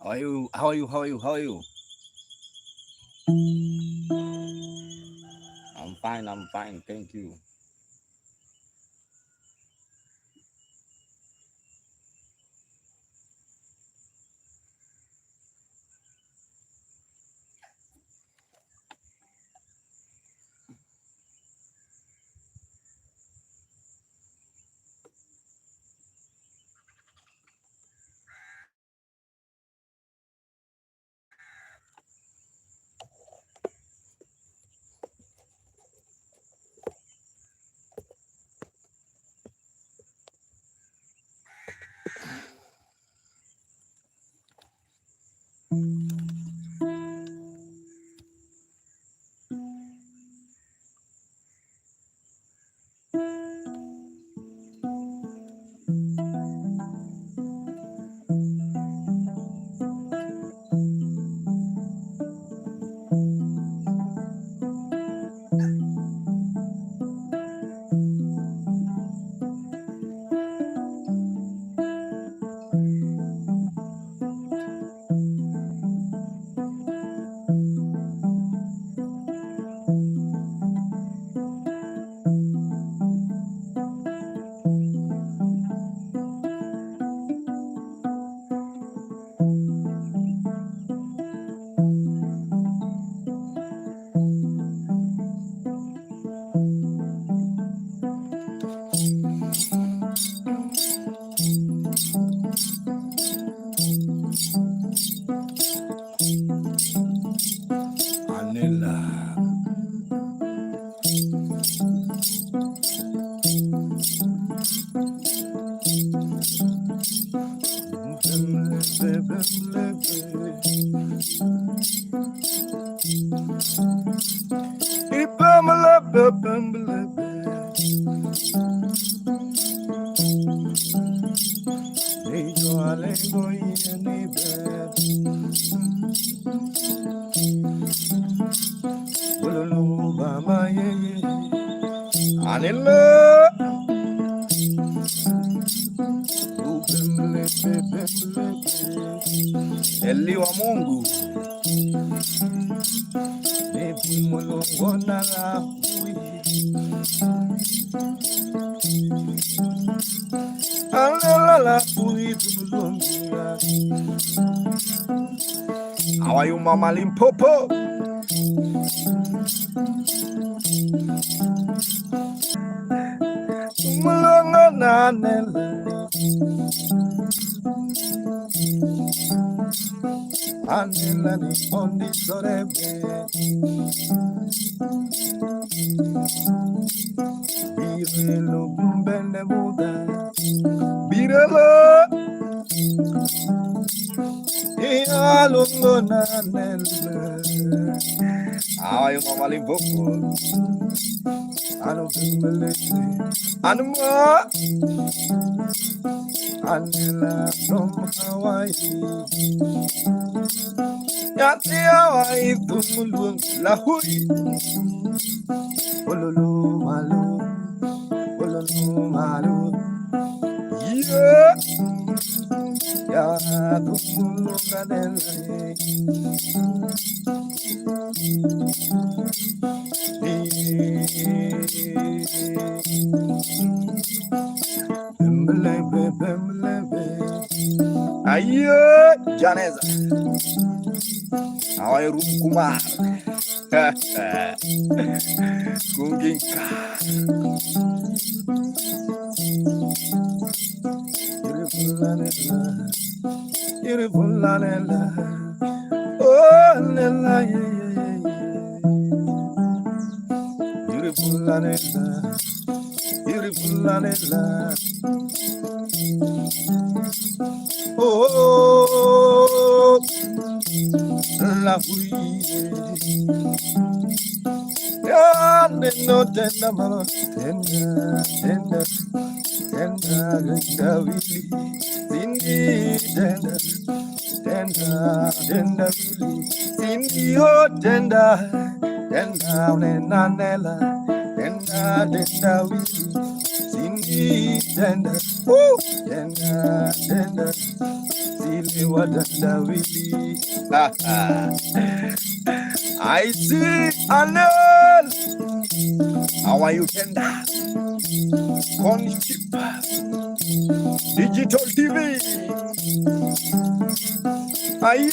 How are you? How are you? How are you? How are you? I'm fine. I'm fine. Thank you. Anila. Anila. Eli wa Mungu nebi mulongo na la hui alala la hui tulungia. How are you, Mama Limpopo? Mulongo na nela anila ni ondi sorebe birelo mbele muda birelo iyalungo na nela. How are you, Mama Limpopo? Anu bimbelete anuma anila from Hawaii. Yati Hawaii tumulung lahui. Ololo malu, ololo malu. Yeah, ya tumulung adele. Ayo, Janeza. How are you, Kumar? Kunginka. Beautiful Lanella. Oh, Nella, beautiful Lanella. Beautiful Lanella. Oh, la fouille. Yeah, no tender, mama, tender, tender, tender, tender, willy, Cindy, tender, tender, tender, willy, Cindy, oh, tender, tender, nanella, tender, tender, willy, Cindy, tender, woo, tender, tender. I see Anel. How are you, tender? Conship Digital TV. Ayo.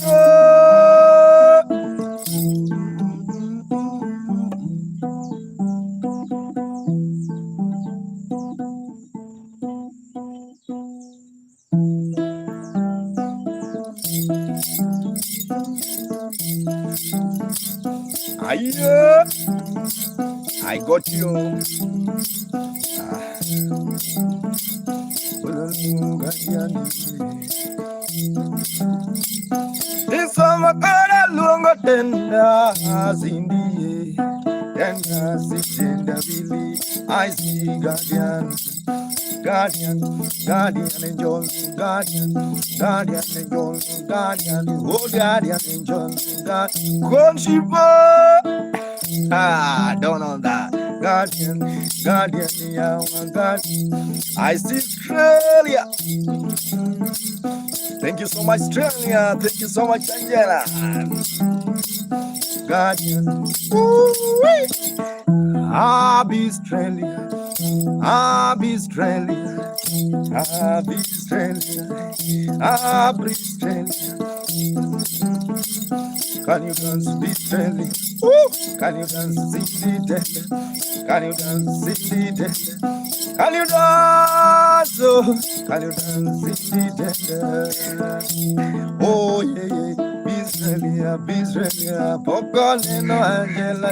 Ayo. I got you. Isamakara lungo tenda zindi tenda zitenda bili. I see guardian angel, guardian angel, guardian, oh guardian angel, God, Conshiba. Don't know that. Guardian, yeah, God. I see Australia. Thank you so much, Australia. Thank you so much, Angela. Guardian. Be Australia. Be Australia. Be Australia. Be Australia. Can you dance Australia? Can you dance Australia? Can you dance Australia? Can you dance? Can you dance? Oh yeah, Australia, Pocolino, Angela,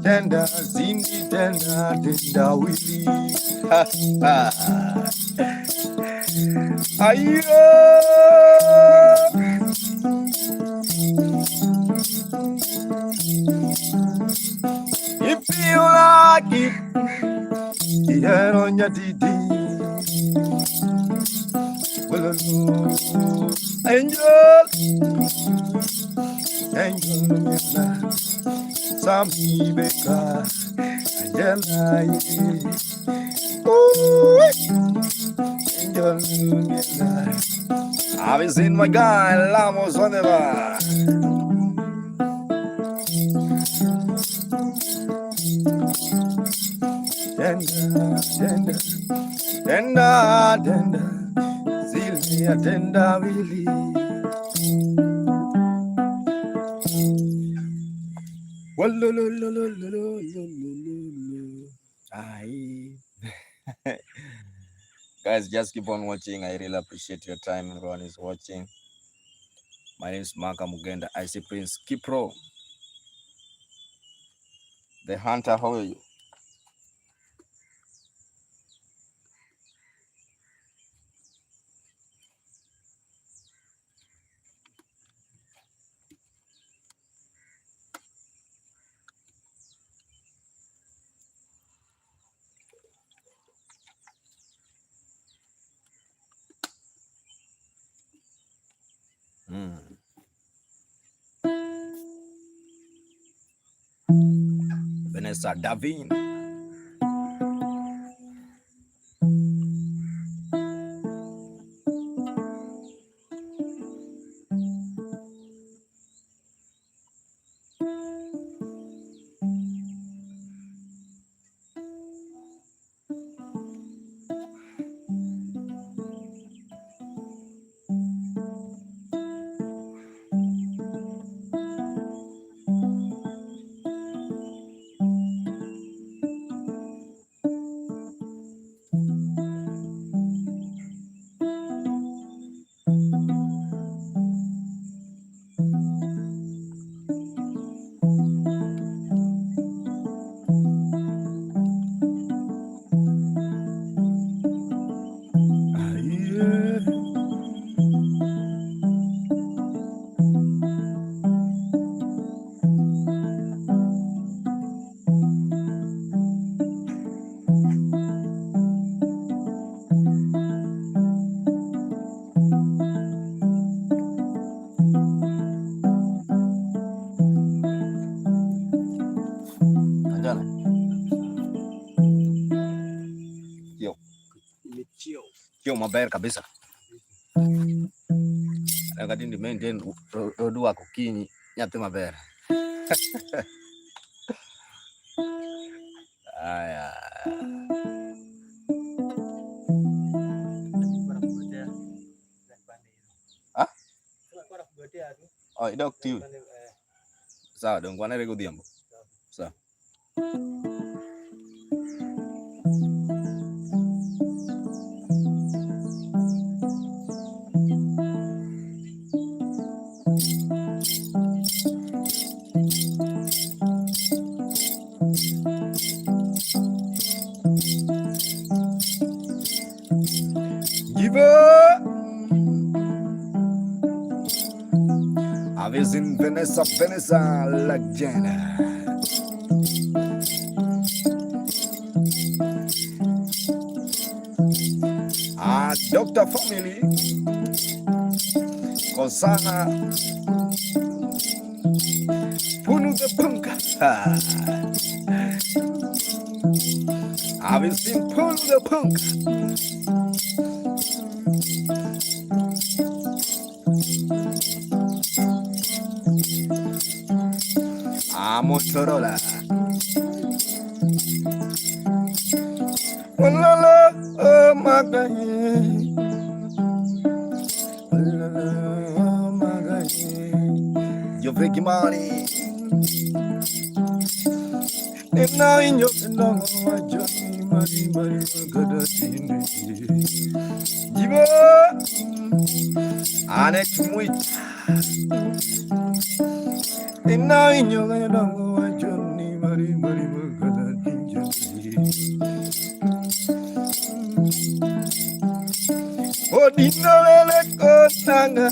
tender, Cindy, tender, Willie. Ayo. If you like it, here on Nyatiti. Well, angel, some Rebecca, Angela, angel, I've seen my guy, Lamos, whatever. Tender, Sylvia, tender, really. Guys, just keep on watching. I really appreciate your time. Everyone is watching. My name is Makamugenda. I see Prince Kipro, the hunter. How are you? Vanessa Davin. Kio maber kabisa. Kati ndi maintain odua kukinyi nyathi maber. Aya. Ah? Oh, idok tiu. Sawa dong, kwana rego diambo. Sawa. Aves in Veneza, la Jena. Doctor family, Kosana, Punu the Punka. Aves in Punu the Punka. Motorola. Oh my God. Oh my God. You're breaking money. And now in your long journey, money, good. Give up. And it's sweet. And now in your long journey, money, good. Odinole kotanga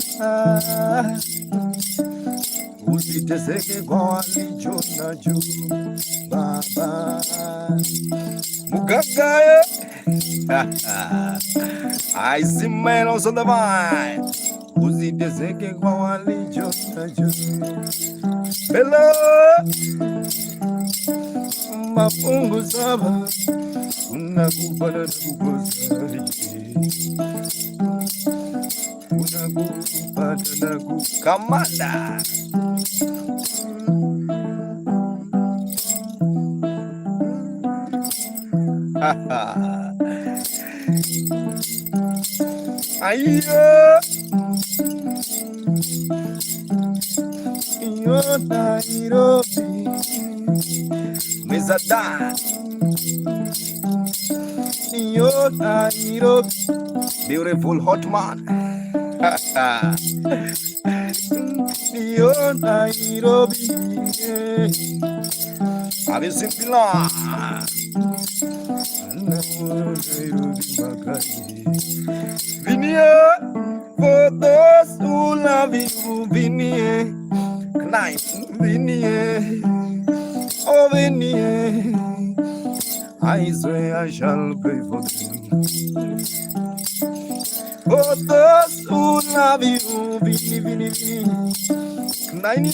usiteseke kwa walichona juu baba mugagaye. I see men on the vine usiteseke kwa walichona juu. Hello mafungu saba unakupata na kukosari unakupata na kukamanda. Ayo yo Nairobi mezada yo Nairobi beautiful hot man. Yo Nairobi Avis in Pila Vinie for those who love you. Vinie Knife Vinie Oh Vinie I swear I shall pray for them. For those who love you, Vini, Vini, Vini,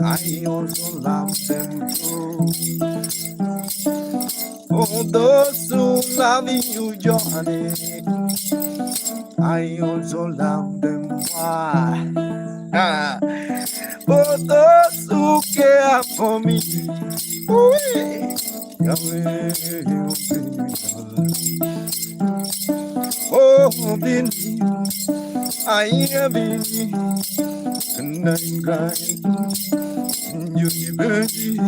I also love them too. For those who love you, Johnny, I also love them. Why? For those who care for me, Yahweh, oh, Bini, I have been good night, you baby,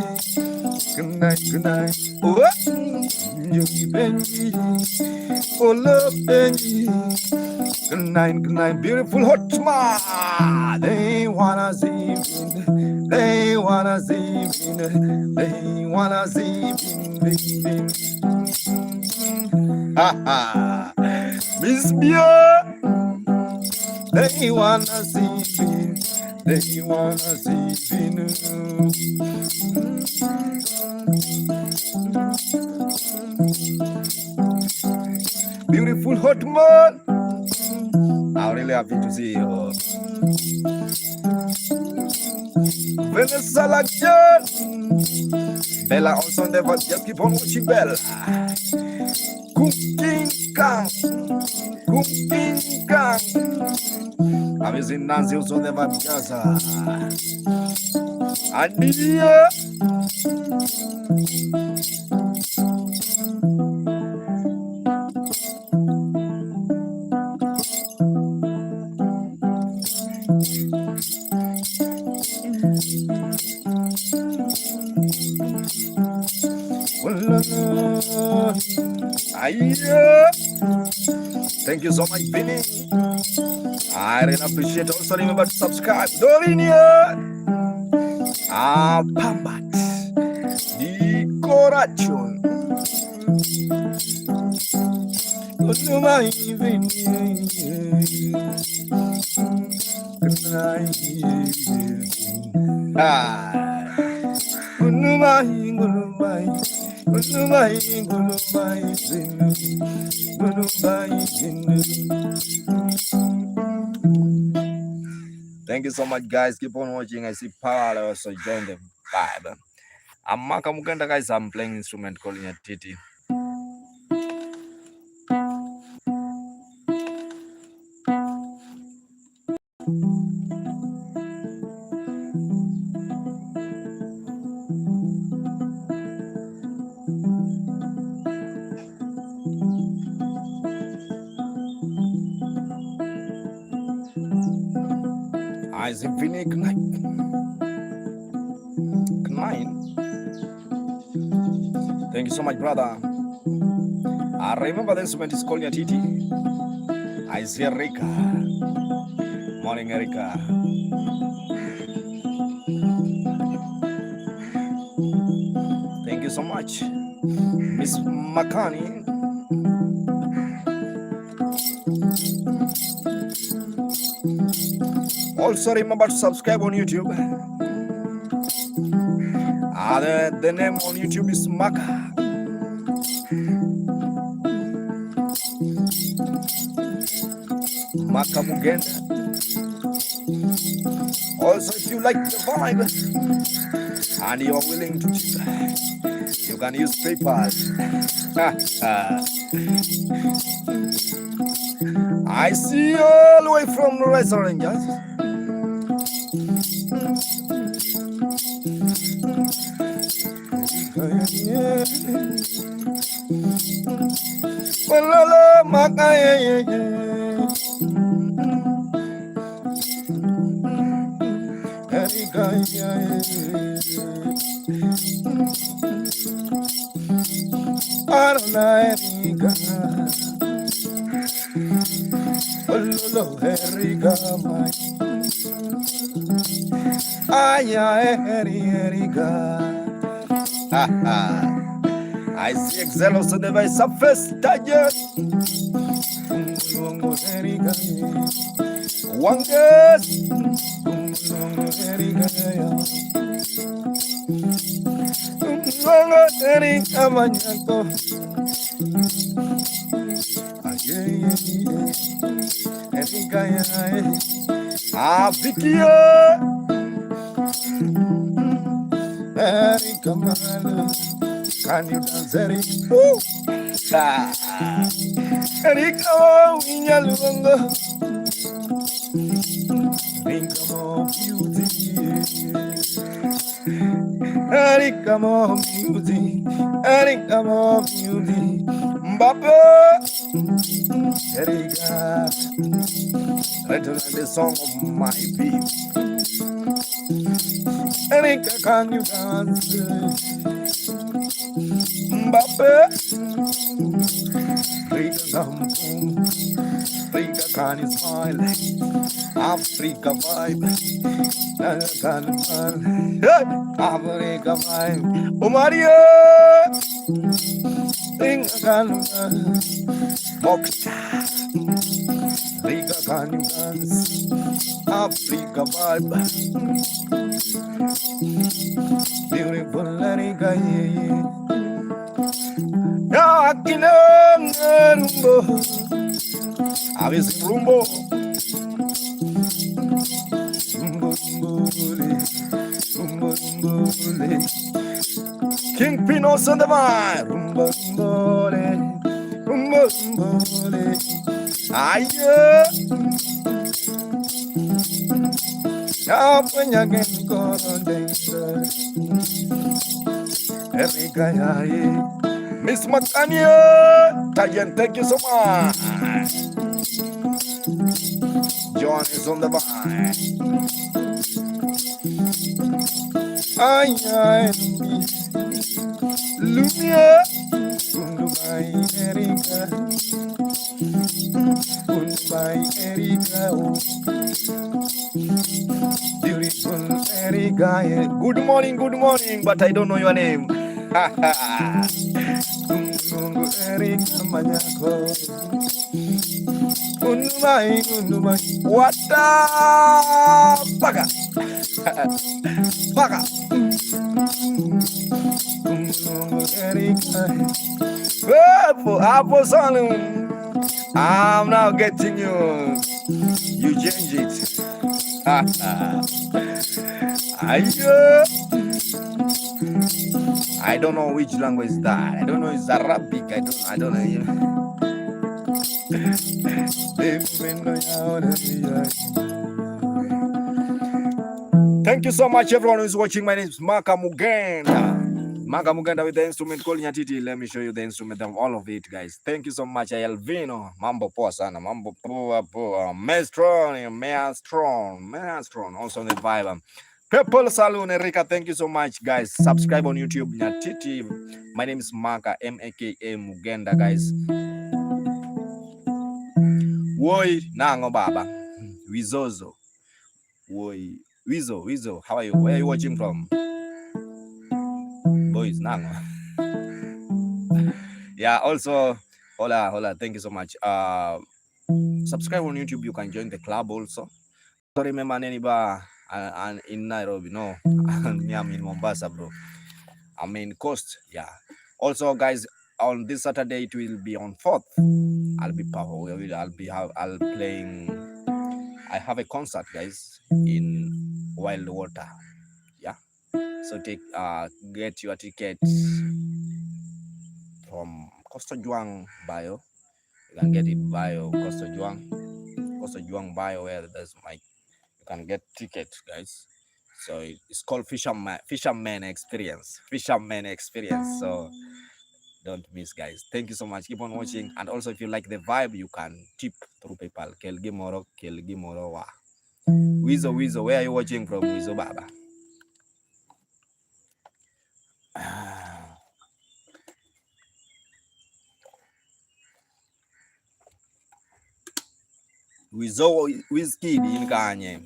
good night, oh, you baby, oh, love baby, good night, beautiful hot smile. They wanna see me, they wanna see me, they wanna see me, ha ha. Miss Bia, they wanna see me, they wanna see me. Beautiful hot man, I'm really happy to see you. Vanessa Laction, Bella also never just keep on watching Bella. Cooking. Kang, Kumping Kang. Avisi Nancy usone vabjaza. Andia. Thank you so much, Vinny. I really appreciate. Also remember to subscribe. Dolinia. Pambat. Di Corachon. Good night, Vinny. Good night. Good night. Good night. Thank you so much, guys. Keep on watching. I see Power also join the vibe. I'm Makamugenda, guys. I'm playing instrument called Nyatiti. I see Vinny Knine. Thank you so much, brother. I remember the instrument is called Nyatiti. I see Erika. Morning, Erika. Thank you so much, Miss Makani. Also remember to subscribe on YouTube. The name on YouTube is Makamugenda. Also, if you like the vibe and you are willing to tip, you can use PayPal. I see you all the way from the restaurant, guys. I see Excelos on the way surface target. Wangas. Can you dance, Erika? Think more beauty. Erika, more beauty. Erika, more beauty. Mbaba. Erika. Return the song of my people. Erika, can you dance? Mbaba. Africa can smile, Africa vibe, Africa vibe. Oh Maria, Africa can you dance, Africa vibe, beautiful Africa, yeah. A veces rumbo, King Pinos on the vine, rumbo, Umbole. Aye. Aponya gen korondense. Erika Miss Makania, Tayan, thank you so much. John is on the vine. Ay, Lumia, Undubai, Erika, Undubai, Erika, beautiful Erika. Good morning, but I don't know your name. Erika Manyako. Undubai. What the bugger? Bugger. I'm now getting you. You change it. I don't know which language is that. I don't know it's Arabic. I don't know. Thank you so much, everyone who's watching. My name is Makamugenda. Makamugenda with the instrument called Nyatiti. Let me show you the instrument of all of it, guys. Thank you so much, Elvino. Mambo poa sana. Mambo poa. Maestron. Also on the vibe. People Saloon, Erika, thank you so much, guys. Subscribe on YouTube, Nyatiti. My name is Maka, M-A-K-A Mugenda, guys. Woi, nango baba. Wizozo. Woi. Wizo, how are you? Where are you watching from? Boys, nango. Yeah, also, hola, thank you so much. Subscribe on YouTube, you can join the club also. Don't remember anybody in Nairobi, no. I'm in Mombasa, bro. I'm in Coast, yeah. Also, guys, on this Saturday, it will be on 4th. I'll be powerful. I'll playing. I have a concert, guys, in Wild Water. Yeah. So get your tickets from Costa Juang bio. You can get it bio Costa Juang bio where there's my. You can get tickets, guys. So it's called Fisherman Experience. So don't miss, guys. Thank you so much. Keep on watching. And also, if you like the vibe, you can tip through PayPal. Kelgimoro wa. Wizo, where are you watching from? Wizo Baba. Wizo Whiskey in Kanye.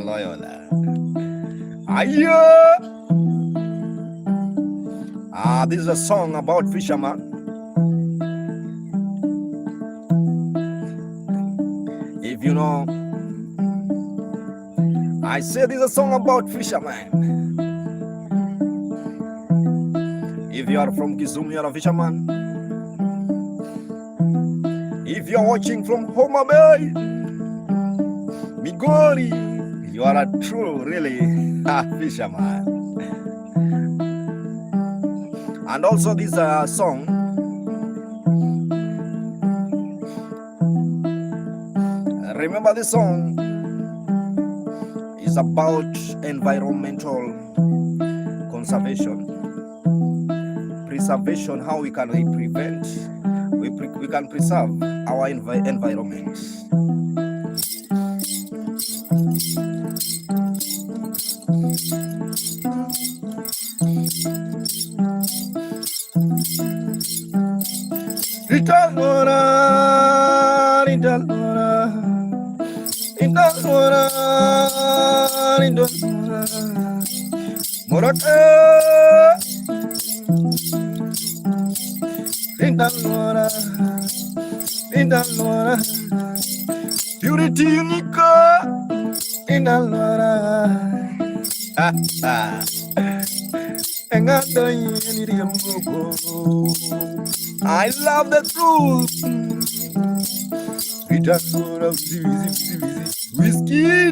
Loyal. This is a song about fisherman. If you know, I say this is a song about fisherman. If you are from Kisumu, you are a fisherman. If you are watching from Homa Bay, Migori, you are a true, really, fisherman. And also this song, remember this song is about environmental conservation, preservation, how we can prevent, we can preserve our environment. Purity unique in the I love the truth. Whiskey,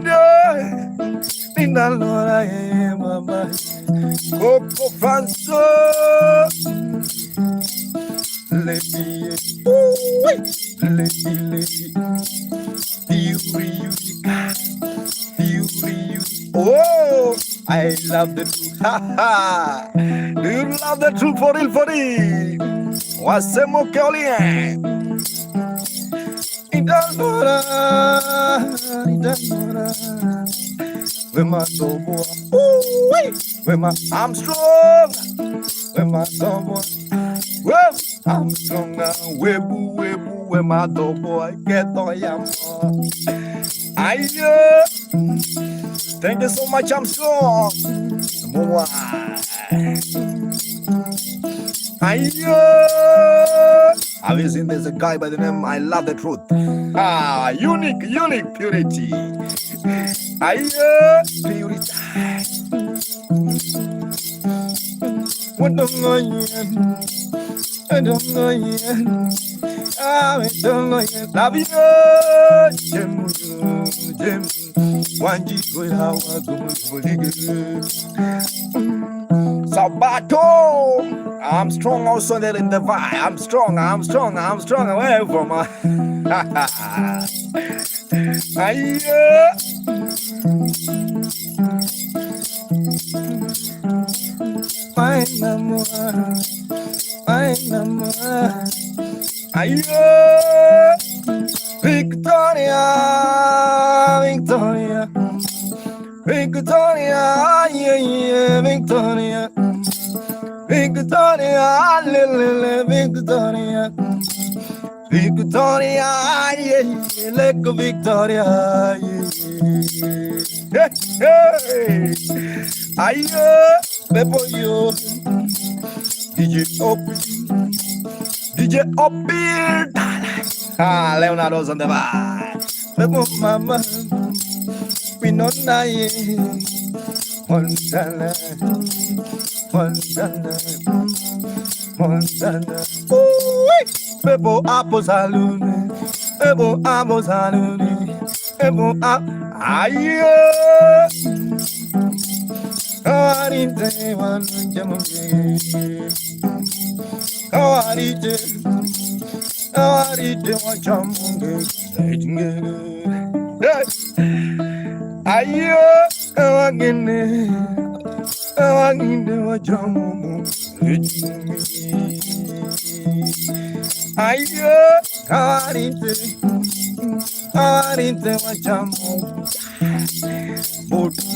Coco Franco, lady, oh, I love the truth. Do you love the truth for real, for real? Wasemo Keolien. Idalora. I'm strong. Well, I'm strong now. Where my dog boy get on yam. Thank you so much. I'm strong. Have you seen there's a guy by the name I Love the Truth? Unique purity. Purity. I don't know yet. Love you, Sabato. I'm strong also there in the vibe. I'm strong away from Victoria, like Victoria, DJ Opir, Leonardo's on the vibe. Mama, we not dying. Montana. Bebo Apple Saloon, Bebo Apple Saloon, Bebo Aye. I didn't want to jam away. I didn't want to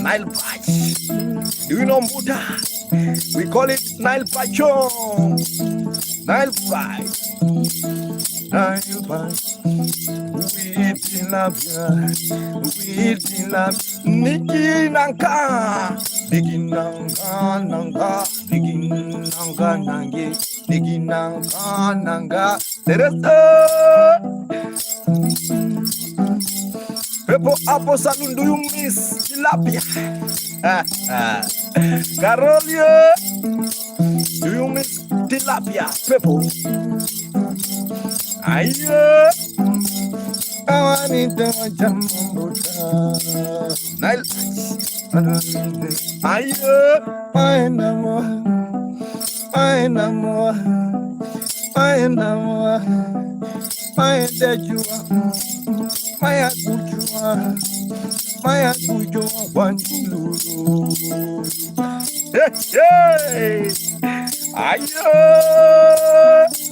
Nile patch. Do you know Buddha? We call it Nile patchon. Nile patch. Nile patch. We tilapia. Niki nanka. Niki nanka. Teresa. Pepo Apple Saloon, do you miss tilapia? Carolia, do you miss tilapia? Pepo. I need to Nile.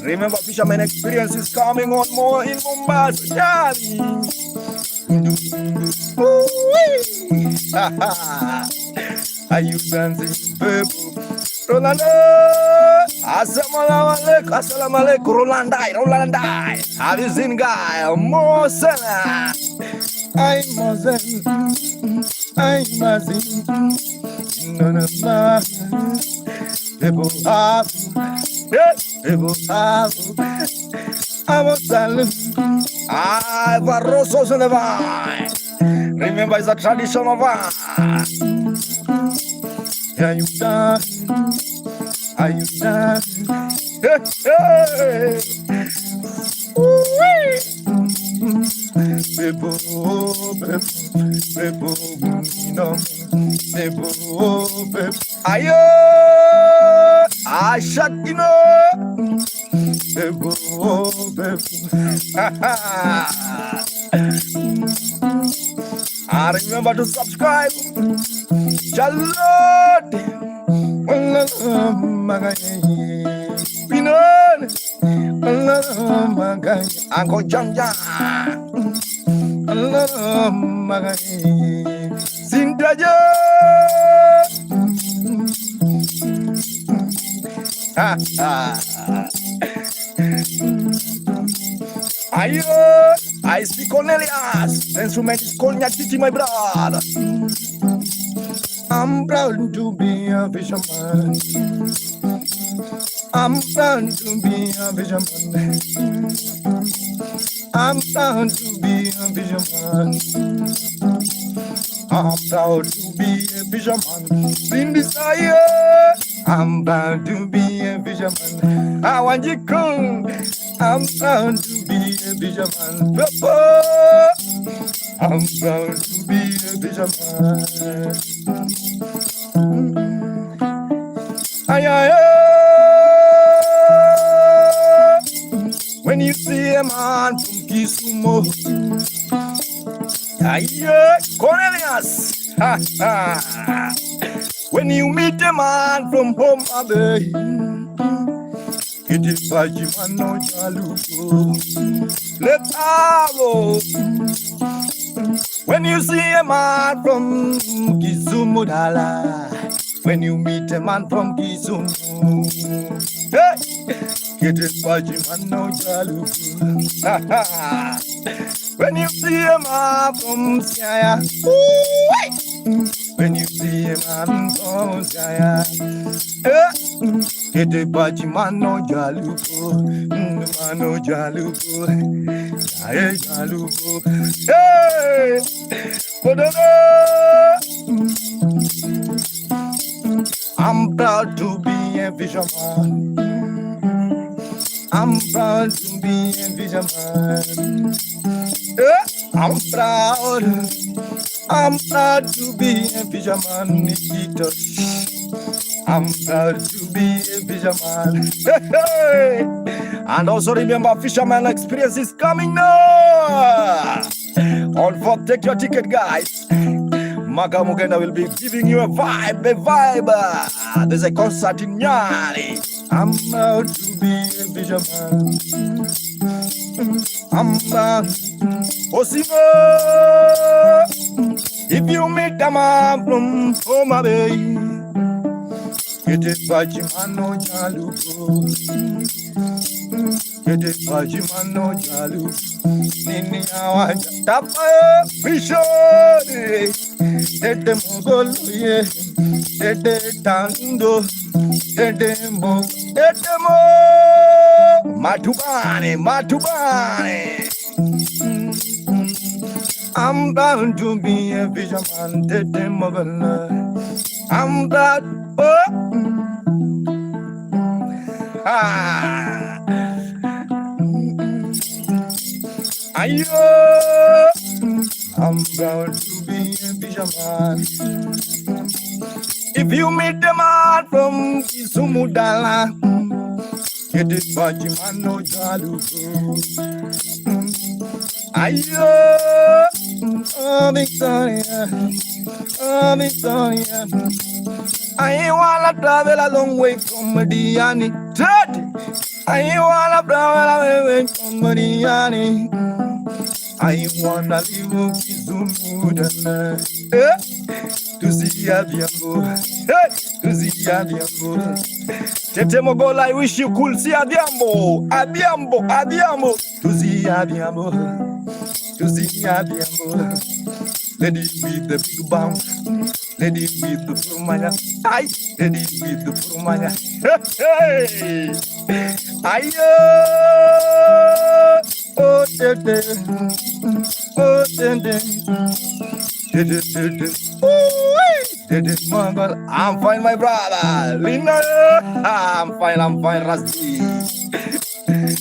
Remember, Fisherman Experience is coming on more in Mombasa. Are you dancing, baby? Rolanda, assalamu alaikum, Rolandai. Have you seen guy? Mosela. I'm Mosen. No, people have. I'm a salute. Varrosos in the vine. Remember, it's a traditional vine. Yeah, you dance. Are you done? Hey, hey. Bebo, bebo, no, bebo, bebo. Ayo, Ashakino, bebo, bebo. And remember to subscribe. Charlotte, Pinon, Uncle John John, Sintaja. I speak Cornelius. The instrument is called Nyatiti, my brother. I'm proud to be a fisherman. I'm proud to be a fisherman. I'm proud to be a fisherman. I'm proud to be a fisherman. In desire, I'm proud to be a fisherman. I want you come. I'm proud to be a fisherman. Papa, I'm proud to be a fisherman. Ay, ay, ay. When you see a man from Kisumo, ay, Cornelius. When you meet a man from Homa Bay, it is Bajimano Jalugo. Let's go. When you see a man from Kisumu Dala, when you meet a man from Kisumu, hey, it is Bajimano Jalugo. When you see a man from Siaya, when you see a man from Siaya, it is Bajimano Jalugo, Mano Jalugo, Jaya Jalugo, hey, I'm proud to be a fisherman. I'm proud to be a fisherman. I'm proud to be a fisherman, Nikito. I'm proud to be a fisherman. And also remember, fisherman experience is coming now. All for take your ticket, guys. Makamugenda will be giving you a vibe. There's a concert in Nyari. I'm proud to be a fisherman. I'm proud. Osimo, if you meet a man from Homa Bay, it is Bajimano Jalugo. It is Bajimano Jalugo. Nini Awaja Tapa Vishoni, Tete Mogoluye, Tete Tando, Tete Mo, Tete Mo, Matubane. I'm bound to be a fisherman, Tete Mogala. I'm proud. I'm proud to be a fisherman. If you meet the man from Kisumu Dala, it is Bajimano Jalugo. Oh Victoria, I ain't wanna travel a long way from Mediani. I ain't wanna travel away from Mediani. I wanna live in Kisumu Dala. To see Abiambo, to see Abiambo. Tete Mogola, I wish you could see Abiambo, to see Abiambo, to see Abiambo. Lady with the big bounce, lady with the Purumaya, lady with the Purumaya. Hey, ayo, oh tete, oh tete, tete, tete. I'm fine, my brother. Lina, I'm fine, Rusty.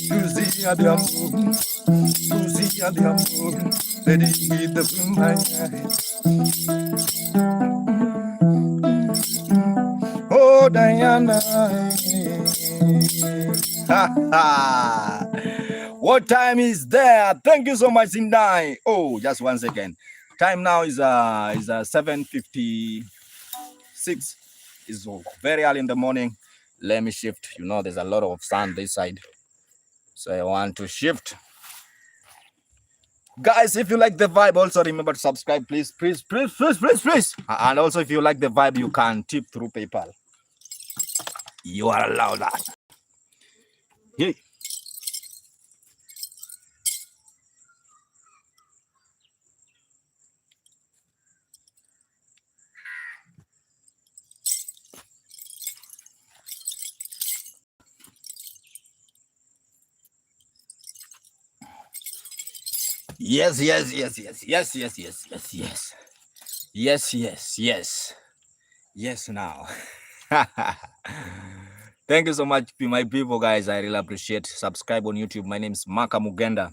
Tuzi adiamu, Tuzi adiamu, let it be the oh, Diana. What time is there? Thank you so much, Zindai. Oh, just 1 second. Time now is 7:56. It's very early in the morning. Let me shift. You know, there's a lot of sun this side, so I want to shift. Guys, if you like the vibe, also remember to subscribe, please. And also, if you like the vibe, you can tip through PayPal. You are allowed that. Hey. Yes. Yes, now. Thank you so much, my people, guys. I really appreciate. Subscribe on YouTube. My name is Makamugenda.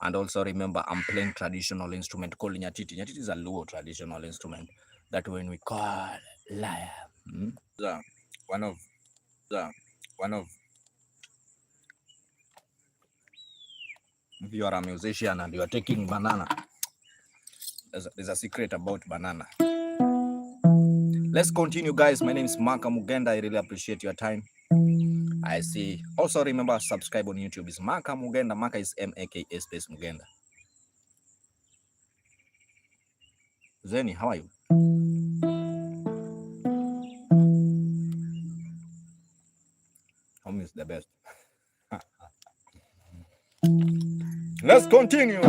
And also remember, I'm playing traditional instrument called Nyatiti. Nyatiti is a low traditional instrument that when we call lyre. One of if you are a musician and you are taking banana, there's a secret about banana. Let's continue, guys. My name is Makamugenda. I really appreciate your time. I see. Also remember, subscribe on YouTube. It's Makamugenda. Maka is M-A-K-A space Mugenda. Zeni, how are you? Home is the best. Let's continue.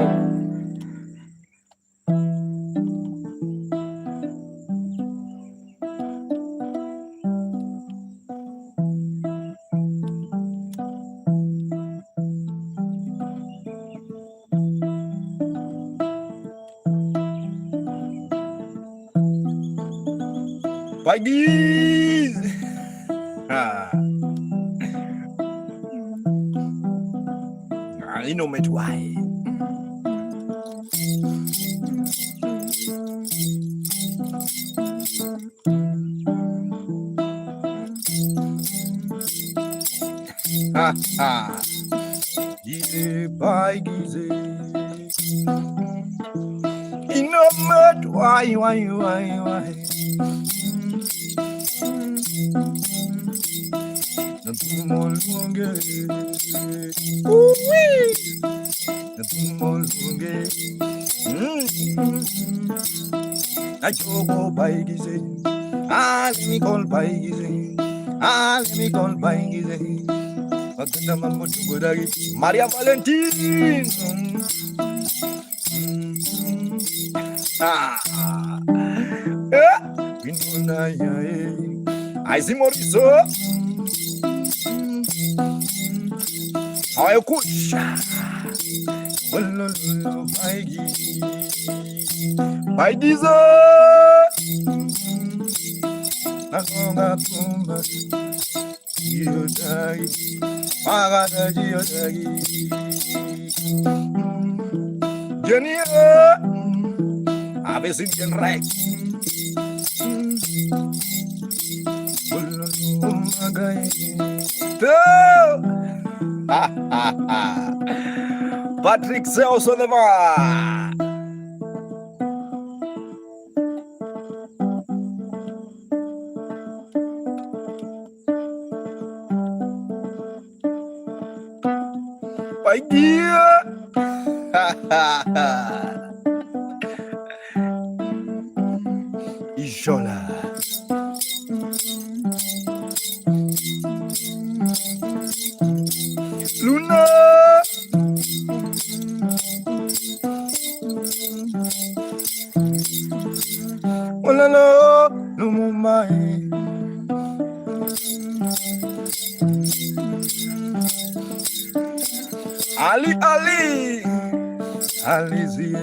Pagis! You know me why. Yeah, Pagis. You know me why. Ajogo Pagis. Let me call Pagis. Maria Valentine. I see Moriso. How you coach? By this, Jenny, I've seen right. Patrick Celso de Va. Bye, dear. Ishola. Luna. Olalo, Lumumai. Ali, Alizie.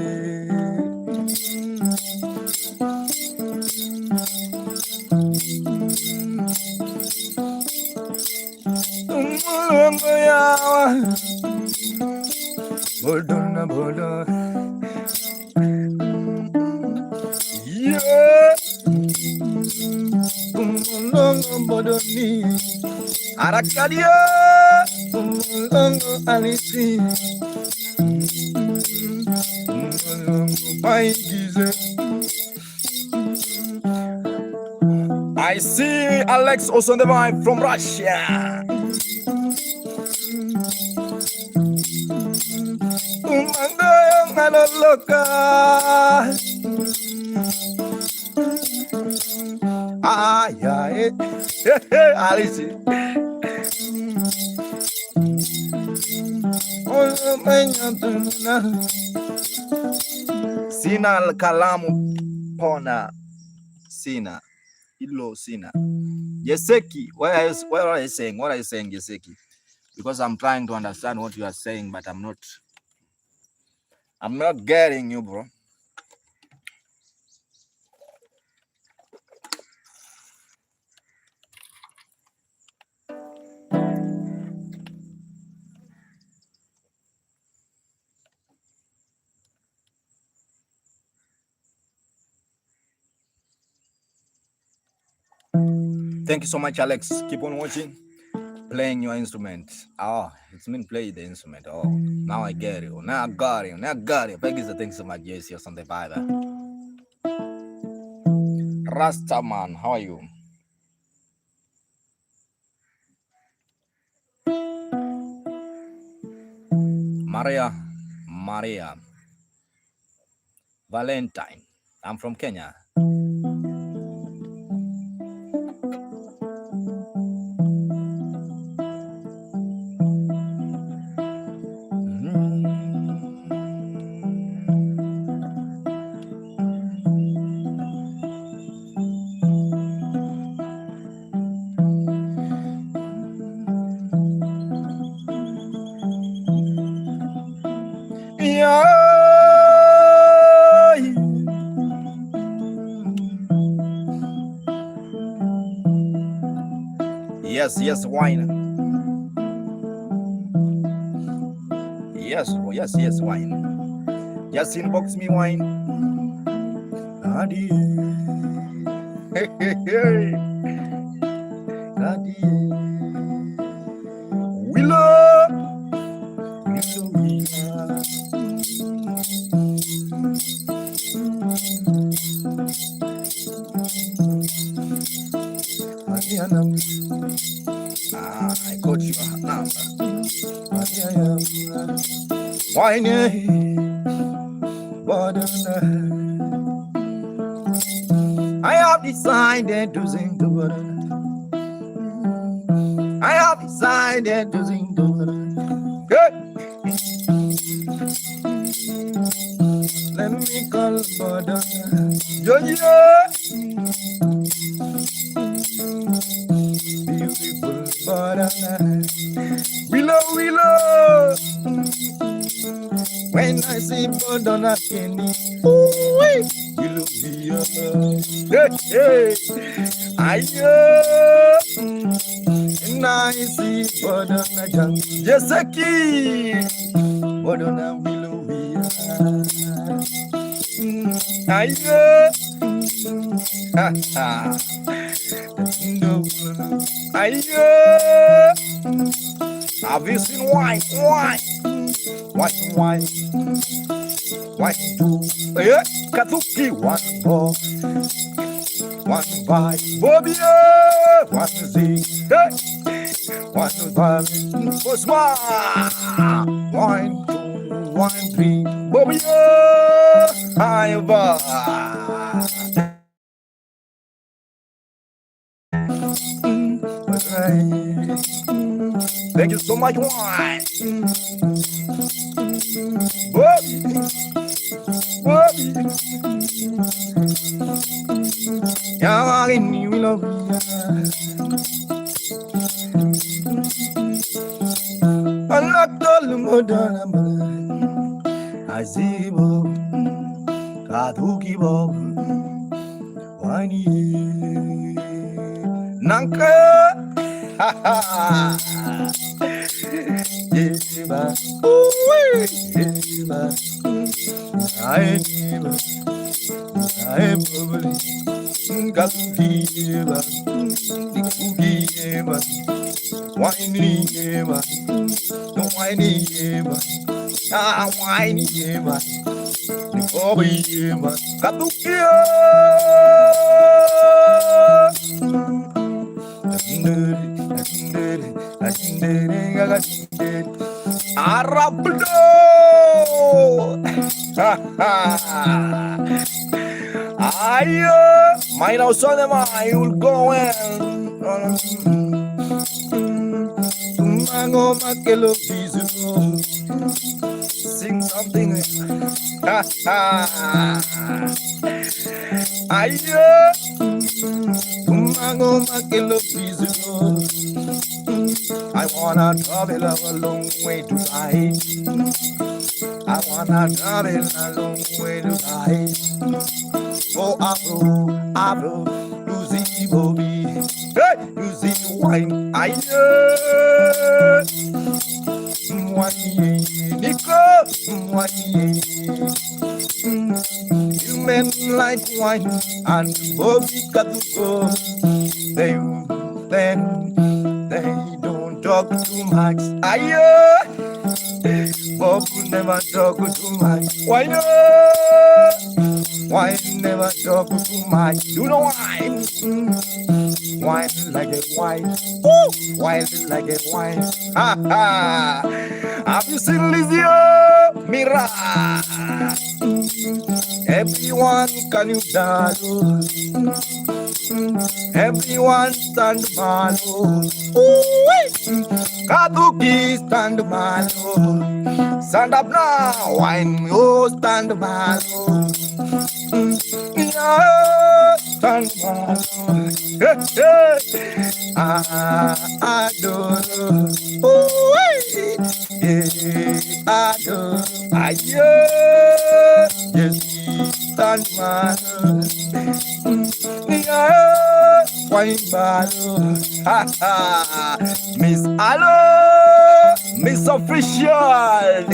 Yeah. Arakadia. Alisi. I see Alex also on the vibe from Russia. Alice. Sina kalamu pona. Sina. Ilo Sina. Yeseki, what are you saying? What are you saying, Yeseki? Because I'm trying to understand what you are saying, but I'm not getting you, bro. Thank you so much, Alex. Keep on watching, playing your instrument. Oh, it's been play the instrument. Oh, now I get it. Now I got it. Thank you so much, Jesse, or something like that. Rastaman, how are you? Maria Valentine. I'm from Kenya. Yes, wine. Yes, wine. Just inbox me wine. Daddy. Daddy. Willow. I got your number. Wine. I have decided to sing the word. I have decided to sing the word. Good. Let me call Badana. Yeah. Beautiful Badana. Willow. When I see Badana candy, you look beautiful. Hey. And I see Badana jump. Yes, I keep Badana willow. Have you seen wine? One, two, Kazuki, one more, one bite, Bobby, one Z, one bite, Osma, 1, 2, 1, 3, Bobby, high bar. Thank you so much, wine. Bobby. We love you. Azibo, Kaduki Bob, Wani, Nanka, My now son of I will go and mango makelo sing something. Ayo mango makelo I wanna travel a long way to die. I wanna travel a long way to die. Oh, Abro, Lucy Bobby, hey, Lucy Wine, I know. Mwani, Nico, Mwani. You men like wine and Bobby Katuko. They don't talk too much. Ayo, Bob never talk too much. Why no? Why never talk too much? You know why? Wine like a wine. Wine like a wine. Ha ha. Have you seen Lizio? Mira. Everyone can you dance? Everyone stand malo. Kabuki stand malo. Stand up now. Wine you stand malo. Stand malo. I don't know. I don't. Yes, stand malo. Wine malo. Miss Allo, Miss Official.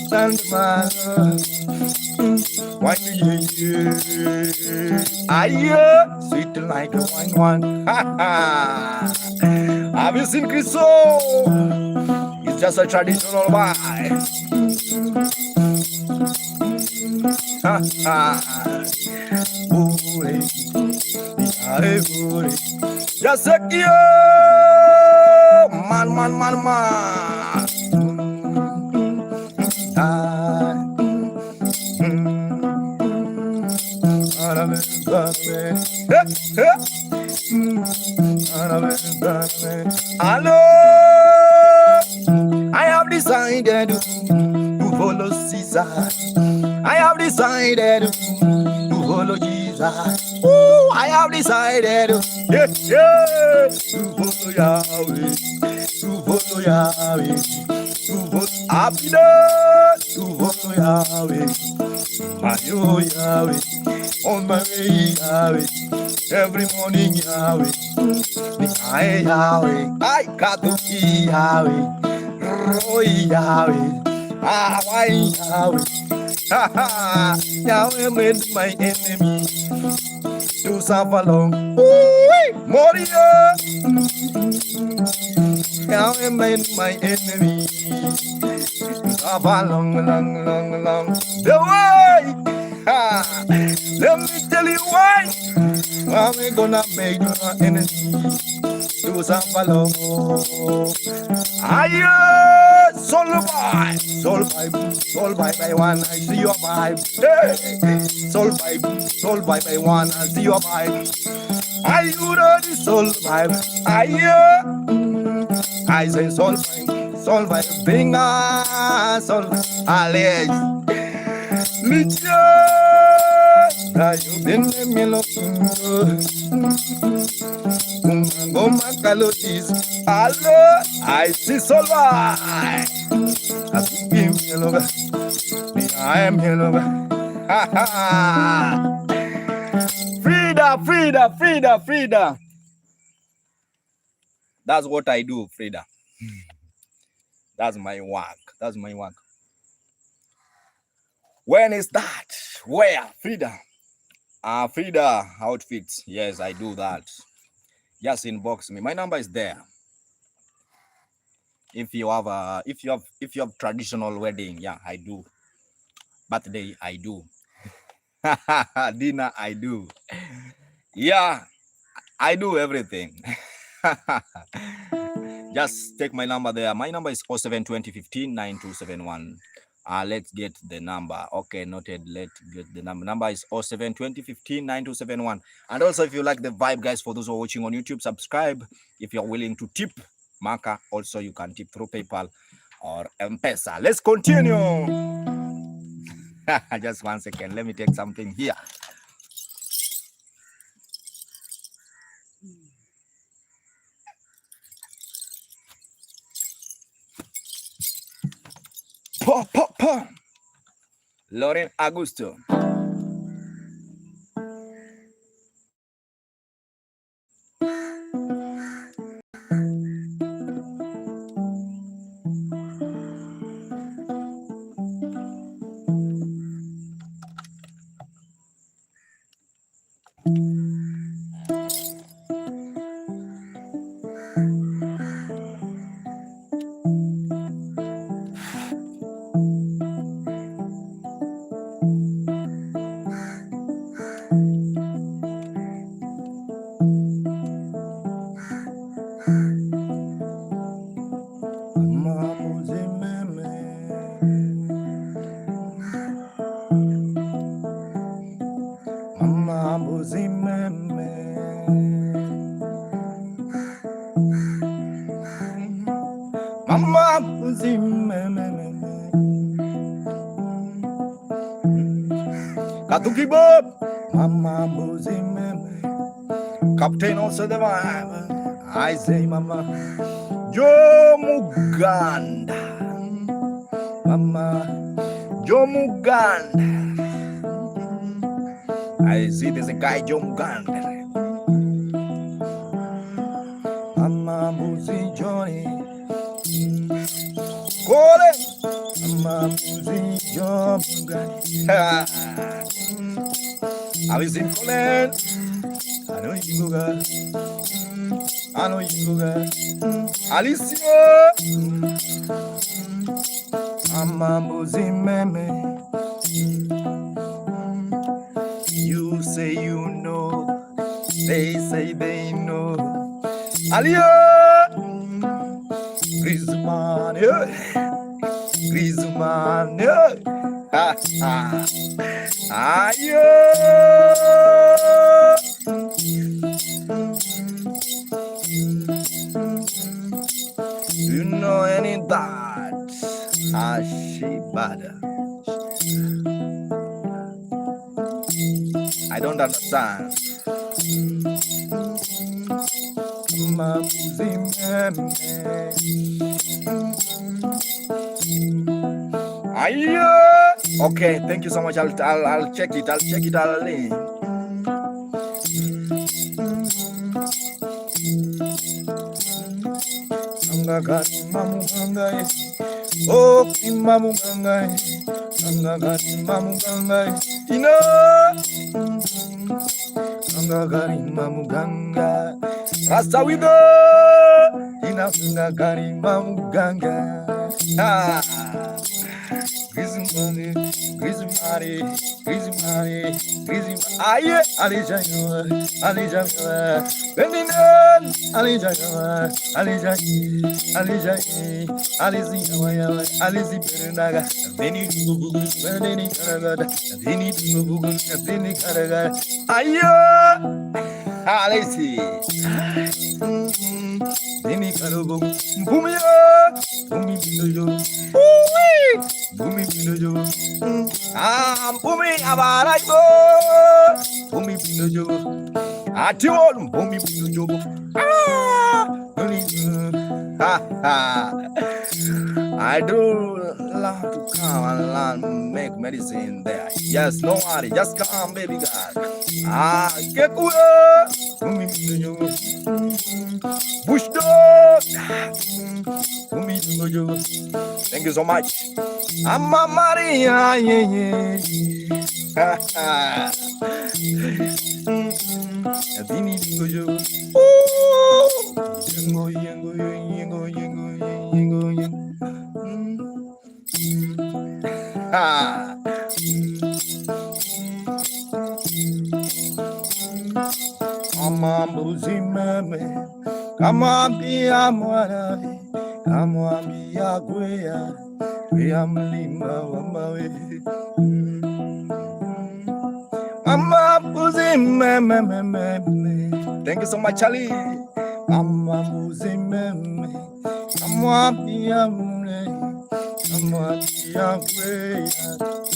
Stand malo. Wine sweet like a wine one. Have you seen Chriso? It's just a traditional vibe. Yes, man. Hello, I have decided to follow Caesar. I have decided to follow Jesus. Ooh, I have decided, to follow Yahweh, to follow Yahweh, to follow happiness, to follow Yahweh. Mayo Yahweh, on my way Yahweh, every morning Yahweh, Yahweh, I got to see Yahweh, Roy Yahweh, why Yahweh, Yahweh made my enemy to suffer long, Moria, Yahweh made my enemy suffer long, the way. Let me tell you why. I'm gonna make your enemy do suffer long. Soul by one, I see your vibe. Hey, soul by one, I see your vibe. I you know the soul vibe. I say soul vibe, bring us soul, Alex. Licha, you been the melo, Goma Kalotis. Hello, I see soul vibe. I am yellow. Frida. That's what I do, Frida. That's my work. That's my work. When is that? Where? Frida. Frida outfits. Yes, I do that. Just inbox me. My number is there. If you have traditional wedding, yeah, I do. Birthday, I do. Dinner, I do. Yeah, I do everything. Just take my number there. My number is 0720159271. Let's get the number. Okay, noted. Let's get the number. Number is 0720159271. And also, if you like the vibe, guys, for those who are watching on YouTube, subscribe. If you're willing to tip Maka, also you can tip through PayPal or M-Pesa. Let's continue. Just 1 second. Let me take something here. Lauren Augusto. Katuki Bob, Mama Muzimeme, Captain also the vibe. I say, Mama, Joe Muganda, Mama, Joe Muganda. I see there's a guy, Joe Muganda. Mama Muzi Johnny, Call it. Mama Muzi Joe Muganda. I was in Poland. I know you go, I know you go, Alicia. Mama Muzimeme. You say you know, they say they know. Alia, Griezmann, Griezmann, ha ha. Ayo. You know any that? Ashibada. I don't understand. Okay, thank you so much. I'll check it. I'll check it. I'll link. Oh, Mamuganga, Mamuganga, Angagari Mamuganga, Rasta Wido, Inagari Mamuganga, Grizmari, Grizmari, Grizmari, Grizmari, Aye, Alijanua, Alijanua, Bendinan, Alijanua, Alijai, Alijai, Alizi, Alizi Bernaga, Veni Bugu, Veni Karagada, Veni Bugu, Veni Karagada, Aye, Alizi, Veni Karabu, Bumia, Bumi Binojo, Bumi Binojo, Bumi Abarajo, Bumi Binojo, Ation, Bumi Binojo, I do love to come and learn, make medicine there. Yes, no worry, just come, baby girl. Get good. Bush dog. Thank you so much. Amma Maria, yeah, yeah. Kamwambia mwana, kamwambia gwea, gwea mlima wa mawe. Mama buzi meme. Thank you so much, Charlie. Mama buzi meme, kamwambia mle, kamwambia gwea,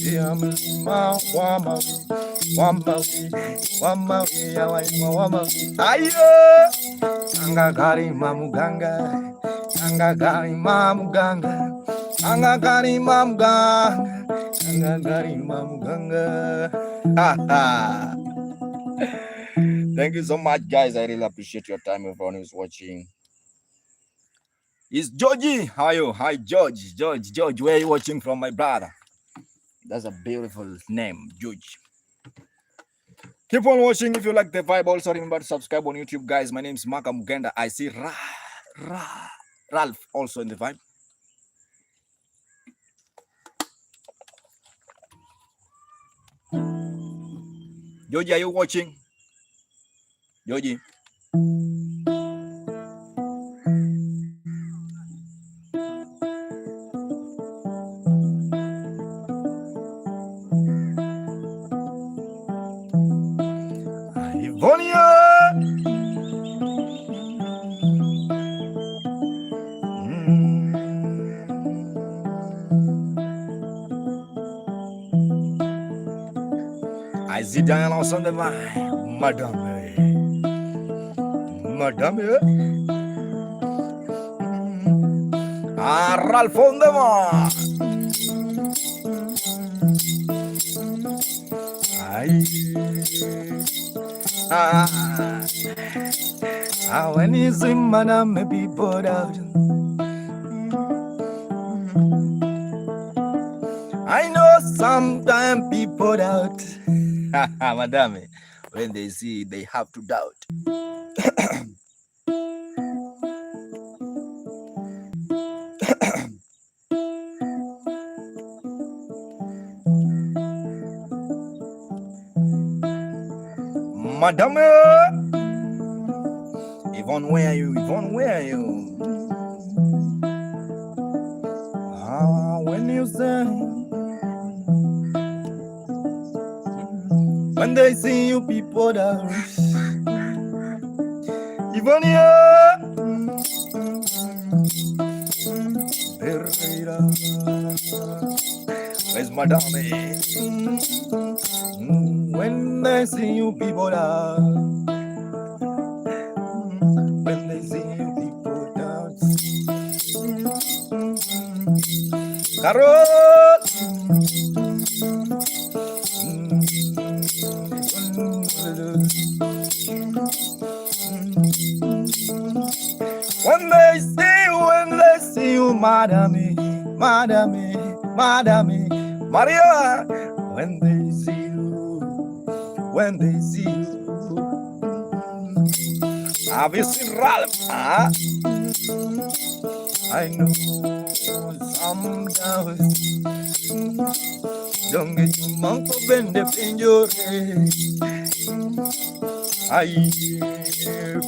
gwea mlima wa mawe. Wamawe, ayo. Angagari mamuganga, angagari mamuganga, angagari mamuganga, angagari mamuganga. Thank you so much, guys. I really appreciate your time. Everyone who's watching. It's Georgie. How are you? Hi, George. Where are you watching from, my brother? That's a beautiful name, George. Keep on watching if you like the vibe. Also remember to subscribe on YouTube, guys. My name is Makamugenda. I see Ralph also in the vibe. Georgie, are you watching? Georgie. I see Diana on the line, Madame. Ralph on the line. When is in Madame be put out? I know sometimes people doubt. Madame, when they see, they have to doubt. Madame, Yvonne, where are you? When you say, when they see you, people that Yvonne, where's Madame? When they see you, people that when they see you, people dance. Carol. When they see you, Madame, Maria. When they see you, have you seen Ralph? Huh? I know some doubts. Don't get you monk for bend the pinjore.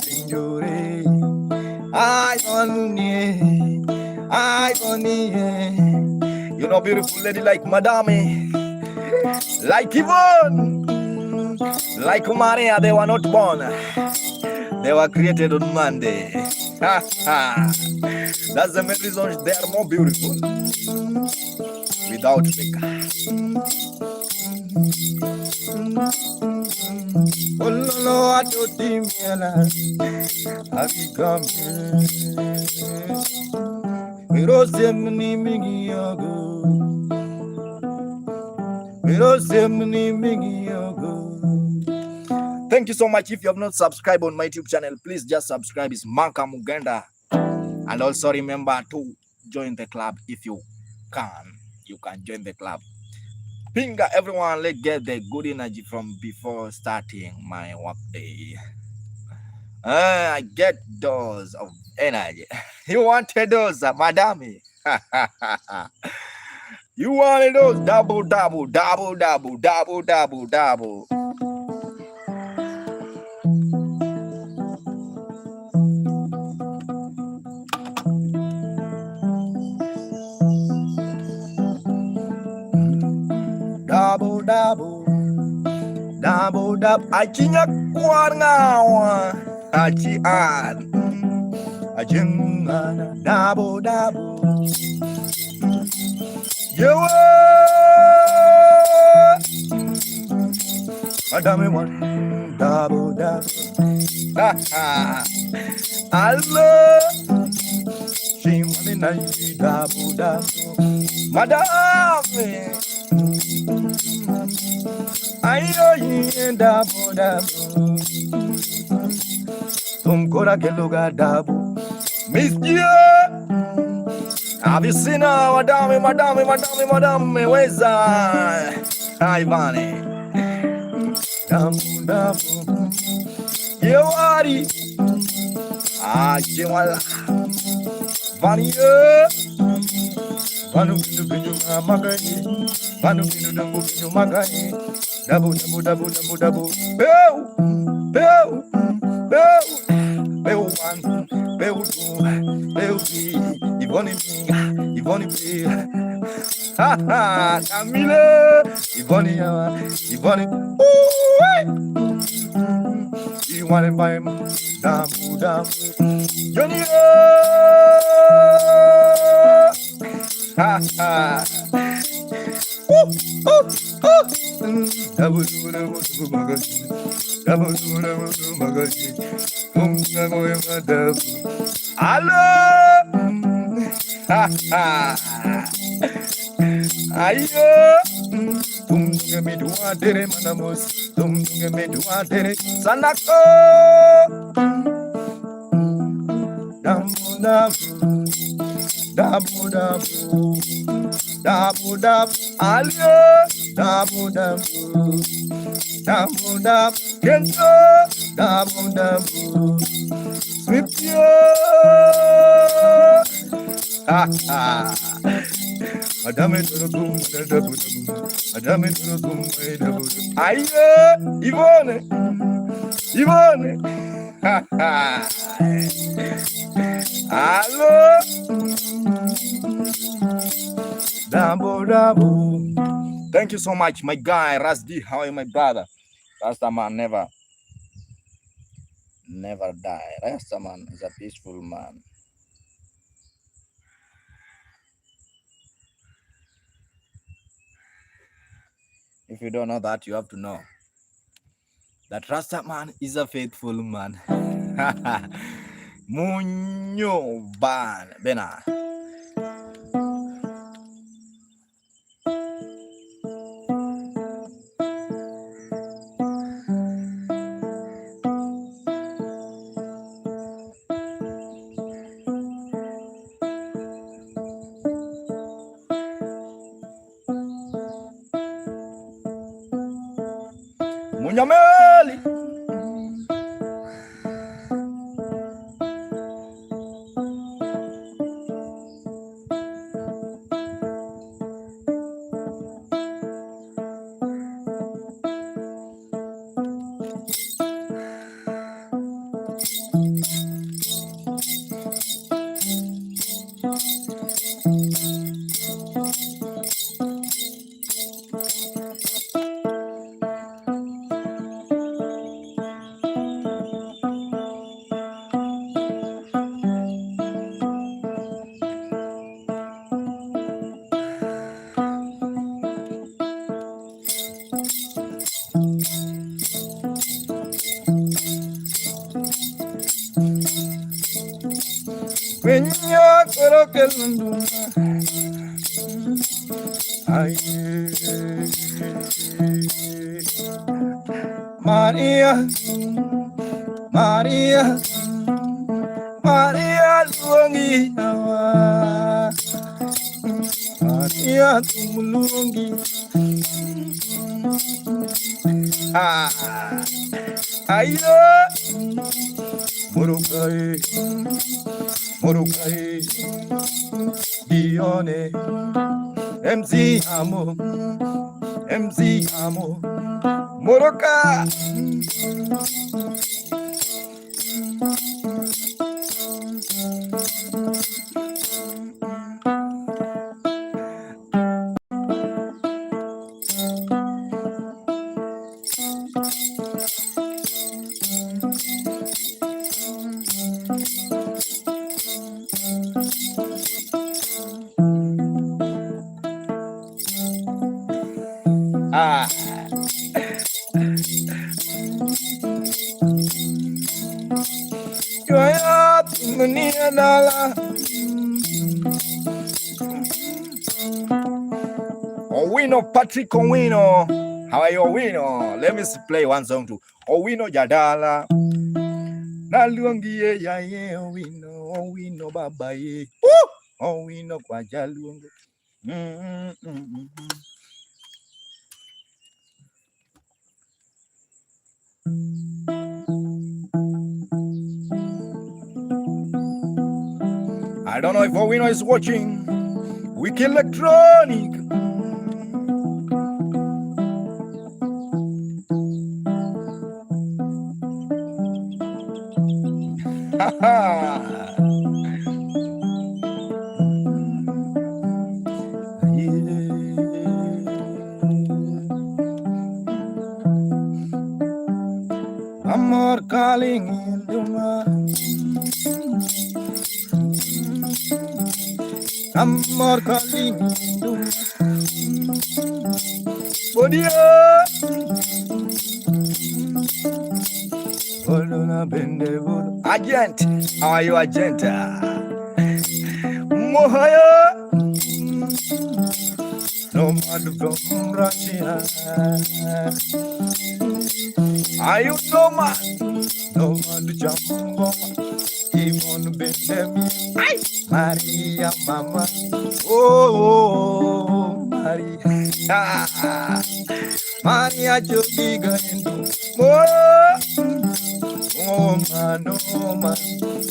Pinjore. I funny. You know, beautiful lady like Madame, like Yvonne, like Maria. They were not born. They were created on Monday. That's the main reason they are more beautiful. Without makeup. Oh no, I don't think I become Thank you so much. If you have not subscribed on my YouTube channel, please just subscribe. It's Makamugenda. And also remember to join the club if you can. You can join the club. Pinga everyone, let's get the good energy from before starting my work day. I get dose of energy. You want a dose, madame? You want a dose? Double, double, double, double, double, double, double. Double, double, double, double. Achinya kwarngawa, achian, ajengana, double, double. Yo, madame one, double, double. Hello, she wanna night, double, double. Madame. Ayo double double, tumkora keluga double. Monsieur, have you seen her, madame, madame, madame, madame, weza? Ivani, double double. Yewari, jewala, vaniye. Vanu binu binu magani, vanu binu dambu binu magani. Double, double, double, double, double. Beu, beu, beu, beu one, beu two, beu three. Ivone minga, Ivone three. Ha ha, Camille, Ivone yawa, Ivone. You want to buy him? Double, double. Johnny, ha ha. Double, double, double, magazine. Double, double, double, magazine. Hello. Ha ha. Ayo. Tunge me dua tere manamos. Tunge me dua tere sanako. Double, double, double, double. Double, double, alio, double, double, double, double, kento, double, double, sweep yo, ha ha. Madame Turugum, double, double, Madame Turugum, double, ayo, Ivone, Ivone, ha ha. Hello. Double, double. Thank you so much, my guy, Rasdi. How are you, my brother? Rastaman never die. Rastaman is a peaceful man. If you don't know that, you have to know that Rastaman is a faithful man. Munyo ban bena. Munyameli. Peña creo que el mundo ay María María María Luangi yatumulungi. Ayo, murukai, Dione, MC Amo, Muruka. Owino, Patrick Owino. How are you, Owino? Let me play one song too. Owino Jadala. Naluongie ya ye Owino baba ye. Owino kwa jaluongo. I don't know if Owino is watching. Wiki Electronic. Amor calling in the mind. Amor calling in the mind. Agent, how are you, Agent? Mohaya, no man from Russia. Are you no man? No man to jump on. Even Benjamin, Maria, Mama. Oh, Maria, Maria, Jogiga,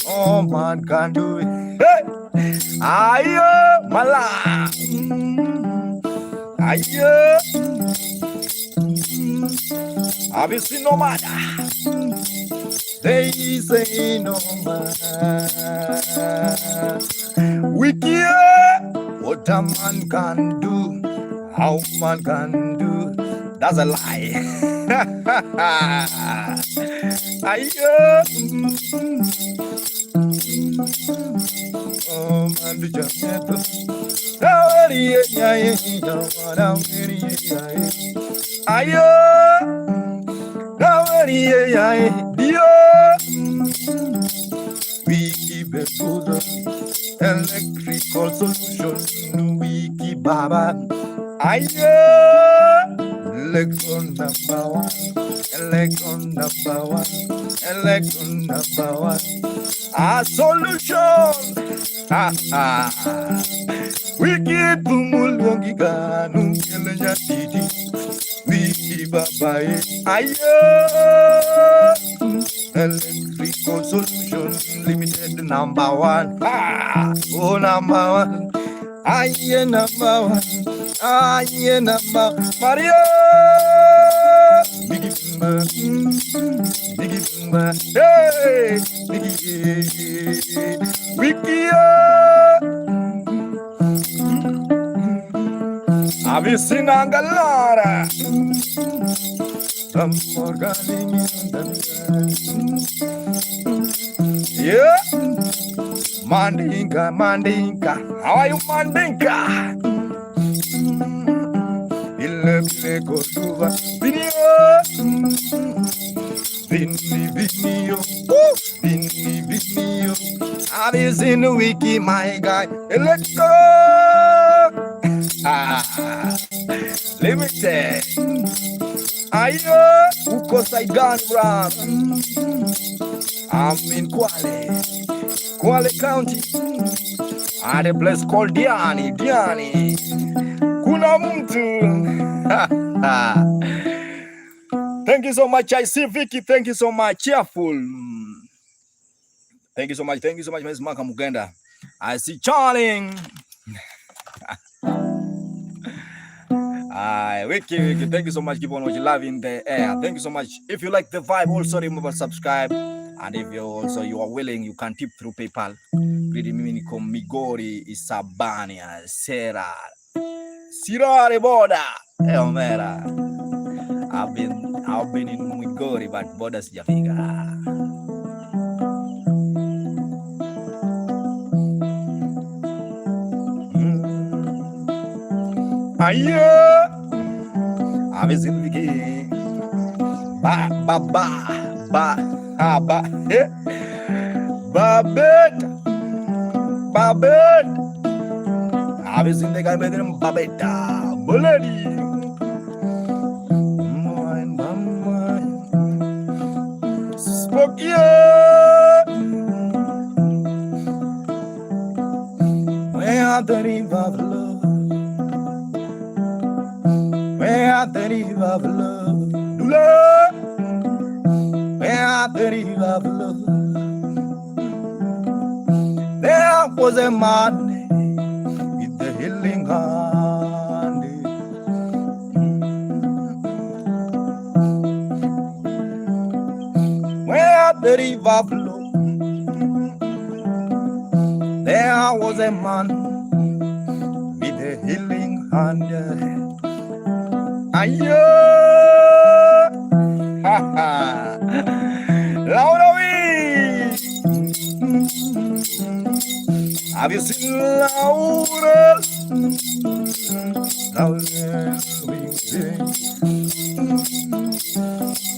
oh man, can do it. Hey, ayo, mala, ayo, have you seen no man? They say no man. Wiki, what a man can do, how man can do, that's a lie. Ayo, oh man, do just ayo, we keep it good. Electrical solution, we keep Baba. Ayo, electron number one, electron number one, electron number one. A solution. We keep Pumulongiga, Nyatiti. We keep Babae. Ayo, electrical solution limited number one. Oh, number one. Aye, number one. Aye, number Mario. Biggie Bumba. Hey, Biggie. Wiki. Have you seen Angalara? Yeah, Mandinka. How are you, Mandinka? Ile koduva Vinio. Have you seen the wiki, my guy? Let's go. Limited. Ayo, uko Saigon Run. I'm in Kwale County. At a place called Diani. Sina mtu. Thank you so much. I see Vicky. Thank you so much. Cheerful. Thank you so much. Thank you so much, Ms. Makamugenda. I see Charlie. Wiki, thank you so much. Keep on watching Love in the Air. Thank you so much. If you like the vibe, also remember subscribe. And if you are willing, you can tip through PayPal. Migori Isabania Sera Sirare Boda. Mera. I've been in Migori, but borders Jafika. Aye, I was in the game. Ba, Babette. I was in the game with him, Babetta. Bullet. Spoke yeah. Where are the river of love? Where are the river of love? Love. Where are the river of love? There was a man with the healing hand. Where the river flowed, there was a man with a healing hand. Aye, ha ha, Laura, have you seen Laura? Laura,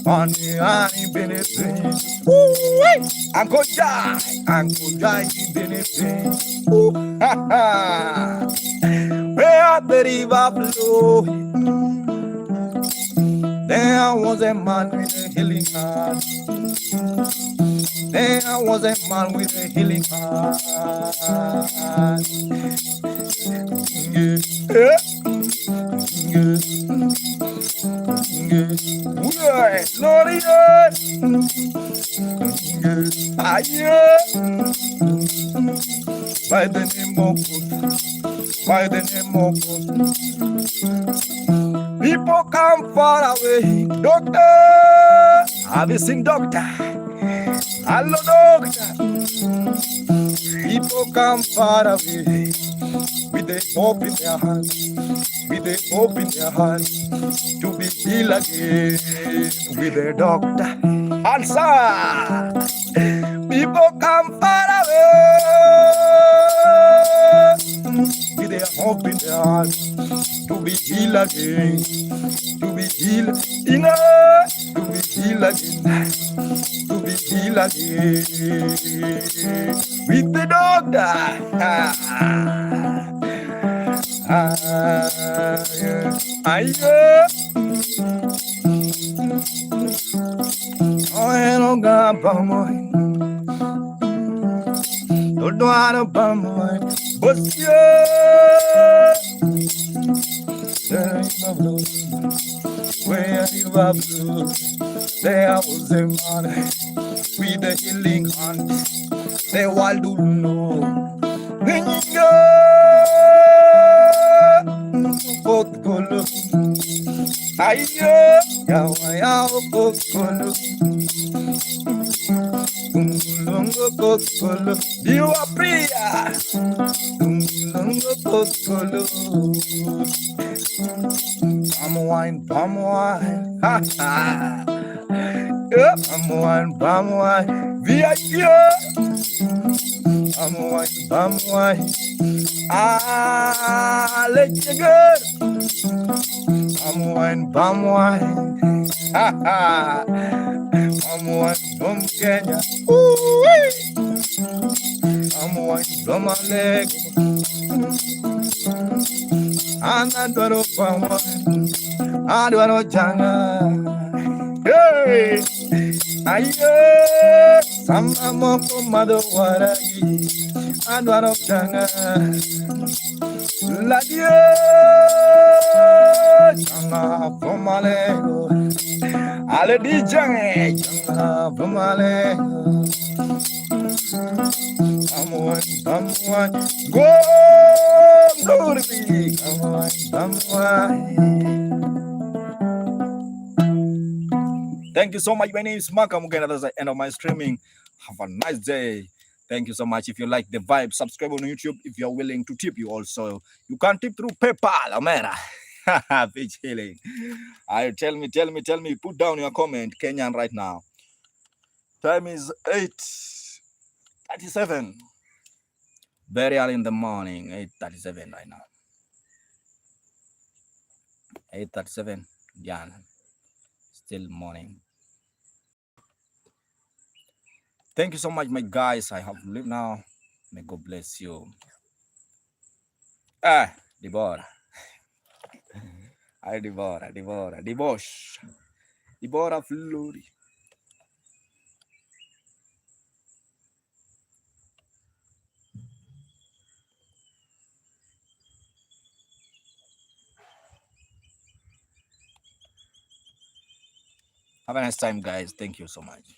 honey, benefit. Uncle Jai, benefit. Ha ha. Where the river flowed, there was a man with a healing heart. There was a man with a healing heart. Lord, by the name of God, by the name of God, people come far away. Doctor, have you seen doctor? Hello, doctor. People come far away with the hope in their hands, with the hope in their hands to be healed again with a doctor. Answer. People come far away with their hope in their hands to be healed again, to be healed enough, to be healed again, to be healed again with the doctor. Where you are blue, there was a man with a healing hand. The world do know. Both color. Ayo, yawa both color. Longo both color. You are Priya. Longo both color. Palm wine, ha ha. Yeah, palm wine, VIP. Palm wine. Ah, let you go. Palm wine, ha ha. Palm wine from Kenya. Ooh, palm wine from Alego. Anadoro palm wine. Adwaro janga. Hey, ayo, sama moko mado waragi. Adwaro janga. La Dieu, Changa Pomalego, Ale DJ, Changa Pomalego, Amuan, go, Dorby, Amuan. Thank you so much. My name is Makamugenda. That's the end of my streaming. Have a nice day. Thank you so much. If you like the vibe, subscribe on YouTube. If you're willing to tip, you also you can tip through PayPal. Amera. Bitch healing. Tell me. Put down your comment, Kenyan, right now. Time is 8:37. Very early in the morning. 8:37 right now. 8:37. Yeah. Still morning. Thank you so much, my guys. I have to leave now. May God bless you. Deborah. Ay, Deborah. Debosh. Deborah Fleury. Have a nice time, guys. Thank you so much.